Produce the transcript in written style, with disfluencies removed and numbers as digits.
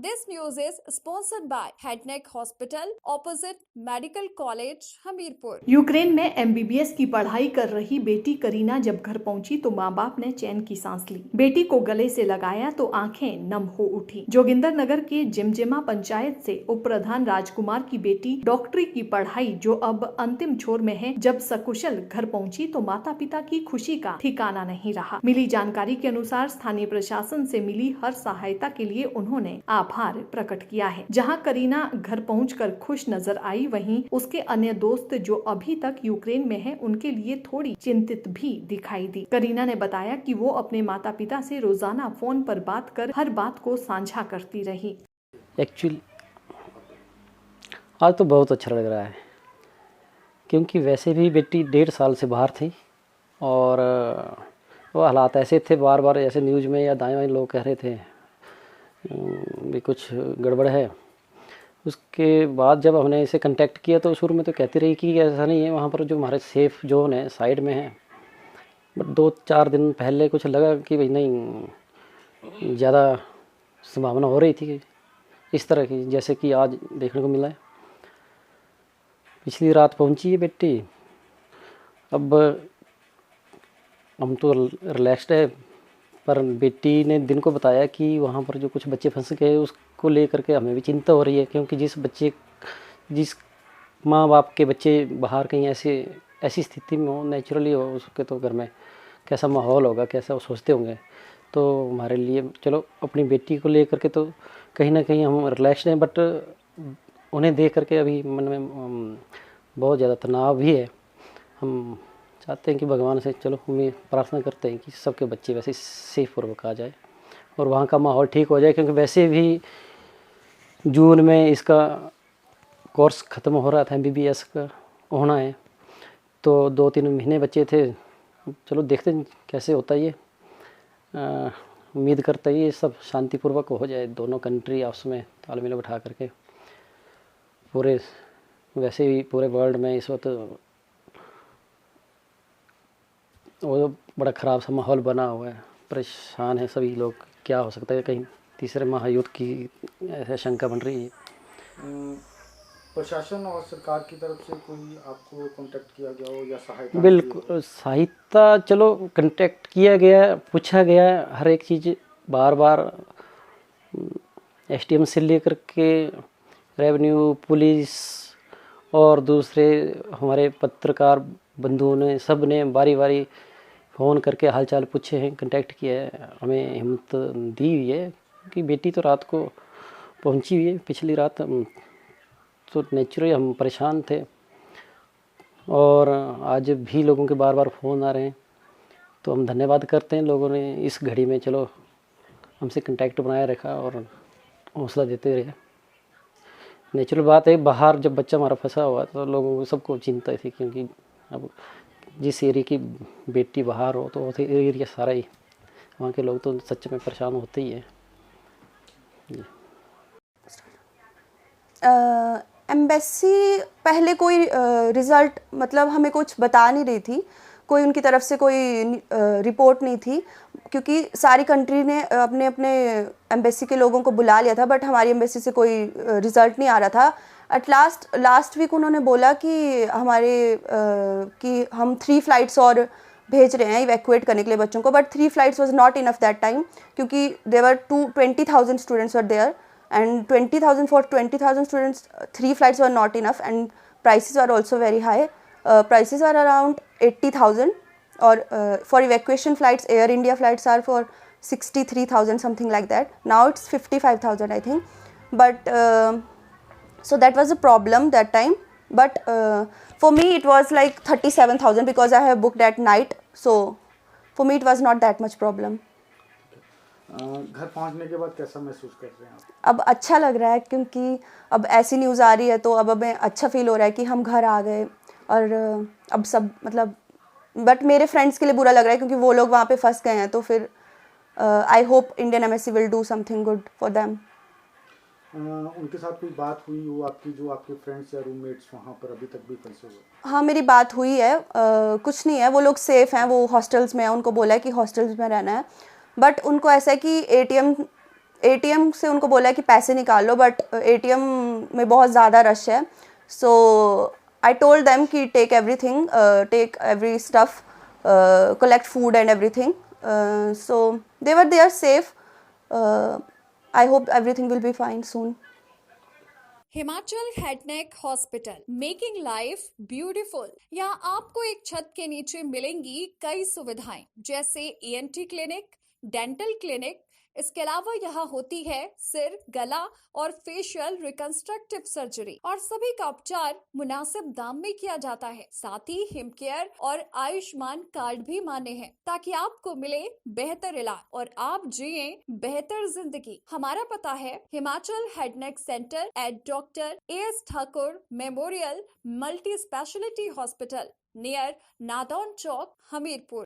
This news is sponsored by Headneck Hospital opposite Medical College, Hamirpur. Ukraine में MBBS की पढ़ाई कर रही बेटी करीना जब घर पहुंची तो माँ बाप ने चैन की सांस ली। बेटी को गले से लगाया तो आंखें नम हो उठी। जोगिंदर नगर के जिमजिमा पंचायत से उप प्रधान राजकुमार की बेटी डॉक्टरी की पढ़ाई जो अब अंतिम छोर में है, जब सकुशल घर पहुंची तो माता पिता की खुशी का ठिकाना नहीं रहा। मिली जानकारी के अनुसार स्थानीय प्रशासन से मिली हर सहायता के लिए उन्होंने आभार प्रकट किया है। जहां करीना घर पहुंचकर खुश नजर आई, वहीं उसके अन्य दोस्त जो अभी तक यूक्रेन में हैं, उनके लिए थोड़ी चिंतित भी दिखाई दी। करीना ने बताया कि वो अपने माता पिता से रोजाना फोन पर बात कर हर बात को साझा करती रही। एक्चुअली आज तो बहुत अच्छा लग रहा है, क्योंकि वैसे भी बेटी 1.5 साल से बाहर थी और वो हालात ऐसे थे, बार बार ऐसे न्यूज़ में या दाएं बाएं लोग कह रहे थे भी कुछ गड़बड़ है। उसके बाद जब हमने इसे कांटेक्ट किया तो शुरू में तो कहती रही कि ऐसा नहीं है, वहाँ पर जो हमारे सेफ़ जोन है साइड में है। बट 2-4 दिन पहले कुछ लगा कि भाई नहीं, ज़्यादा संभावना हो रही थी इस तरह की, जैसे कि आज देखने को मिला है। पिछली रात पहुंची है बेटी। अब हम तो रिलैक्स्ड है, पर बेटी ने दिन को बताया कि वहाँ पर जो कुछ बच्चे फंस गए उसको लेकर के हमें भी चिंता हो रही है, क्योंकि जिस माँ बाप के बच्चे बाहर कहीं ऐसी स्थिति में हो, नेचुरली हो, उसके तो घर में कैसा माहौल होगा, कैसा वो सोचते होंगे। तो हमारे लिए चलो अपनी बेटी को लेकर के तो कहीं ना कहीं हम रिलैक्स्ड हैं, बट उन्हें देख करके अभी मन में बहुत ज़्यादा तनाव भी है। हम चाहते हैं कि भगवान से चलो हम प्रार्थना करते हैं कि सबके बच्चे वैसे सेफ पूर्वक आ जाए और वहाँ का माहौल ठीक हो जाए, क्योंकि वैसे भी जून में इसका कोर्स ख़त्म हो रहा था, एमबीबीएस का होना है, तो 2-3 महीने बच्चे थे। चलो देखते हैं कैसे होता है ये। उम्मीद करते हैं ये सब शांतिपूर्वक हो जाए, दोनों कंट्री आपस में तालमेल बिठा करके। वैसे भी पूरे वर्ल्ड में इस वक्त वो बड़ा ख़राब सा माहौल बना हुआ है, परेशान है सभी लोग। क्या हो सकता है, कहीं तीसरे महायुद्ध की ऐसा शंका बन रही है। प्रशासन और सरकार की तरफ से कोई आपको कांटेक्ट किया गया हो या सहायता? बिल्कुल सहायता, चलो कांटेक्ट किया गया, पूछा गया हर एक चीज़ बार बार, एसडीएम से लेकर के रेवेन्यू, पुलिस और दूसरे हमारे पत्रकार बंधुओं ने, सब ने बारी बारी फ़ोन करके हालचाल पूछे हैं, कांटेक्ट किया है, हमें हिम्मत दी हुई है कि बेटी तो रात को पहुंची हुई है। पिछली रात तो नेचुरली हम परेशान थे और आज भी लोगों के बार बार फ़ोन आ रहे हैं, तो हम धन्यवाद करते हैं लोगों ने इस घड़ी में चलो हमसे कांटेक्ट बनाए रखा और हौसला देते रहे। नेचुरल बात है, बाहर जब बच्चा हमारा फंसा हुआ तो लोगों को सबको चिंता थी, क्योंकि अब जिस एरिया की बेटी बाहर हो तो वो एरिया सारा ही, वहाँ के लोग तो सच में परेशान होते ही हैं। एम्बेसी पहले कोई रिज़ल्ट मतलब हमें कुछ बता नहीं रही थी, कोई उनकी तरफ से कोई रिपोर्ट नहीं थी, क्योंकि सारी कंट्री ने अपने अपने एम्बेसी के लोगों को बुला लिया था, बट हमारी एम्बेसी से कोई रिज़ल्ट नहीं आ रहा था। एट लास्ट वीक उन्होंने बोला कि कि हम 3 फ्लाइट्स और भेज रहे हैं इवैक्यूएट करने के लिए बच्चों को, but 3 flights was not enough that time, क्योंकि there 20,000 students were there and 20,000 students 3 flights were not enough, and prices were also very high. Prices are around 80,000, or for evacuation flights, Air India flights are for 63,000, something like that. Now it's 55,000 I think, but so that was a problem that time, but for me it was like 37,000 because I have booked at night, so for me it was not that much problem. घर पहुंचने के बाद कैसा महसूस कर रहे हैं आप? अब अच्छा लग रहा है, क्योंकि अब ऐसी न्यूज़ आ रही है तो अब हमें अच्छा फील हो रहा है कि हम घर आ गए। और अब सब मतलब, बट मेरे फ्रेंड्स के लिए बुरा लग रहा है क्योंकि वो लोग वहाँ पे फंस गए हैं, तो फिर I hope Indian embassy will do something good for them. उनके साथ कोई बात हुई हो आपकी, जो आपके फ्रेंड्स या रूममेट्स वहाँ पर अभी तक भी फंसे हुए? हाँ, मेरी बात हुई है। कुछ नहीं है, वो लोग सेफ़ हैं, वो हॉस्टल्स में हैं, उनको बोला है कि हॉस्टल्स में रहना है, बट उनको ऐसा है कि एटीएम से उनको बोला कि पैसे निकालो, बट एटीएम में बहुत ज़्यादा रश है. सो आई टोल्ड देम कि take everything, take every stuff, collect food and everything. So they were there safe. I hope everything will be fine soon. Himachal head neck hospital, making life beautiful. यहाँ आपको एक छत के नीचे मिलेंगी कई सुविधाएं, जैसे ENT क्लिनिक, डेंटल क्लिनिक। इसके अलावा यहाँ होती है सिर, गला और फेशियल रिकंस्ट्रक्टिव सर्जरी, और सभी का उपचार मुनासिब दाम में किया जाता है। साथ ही हिमकेयर और आयुष्मान कार्ड भी मान्य हैं, ताकि आपको मिले बेहतर इलाज और आप जिए बेहतर जिंदगी। हमारा पता है Himachal head neck centre at doctor AS Thakur memorial multi speciality hospital, near Nadaun Chowk, Hamirpur.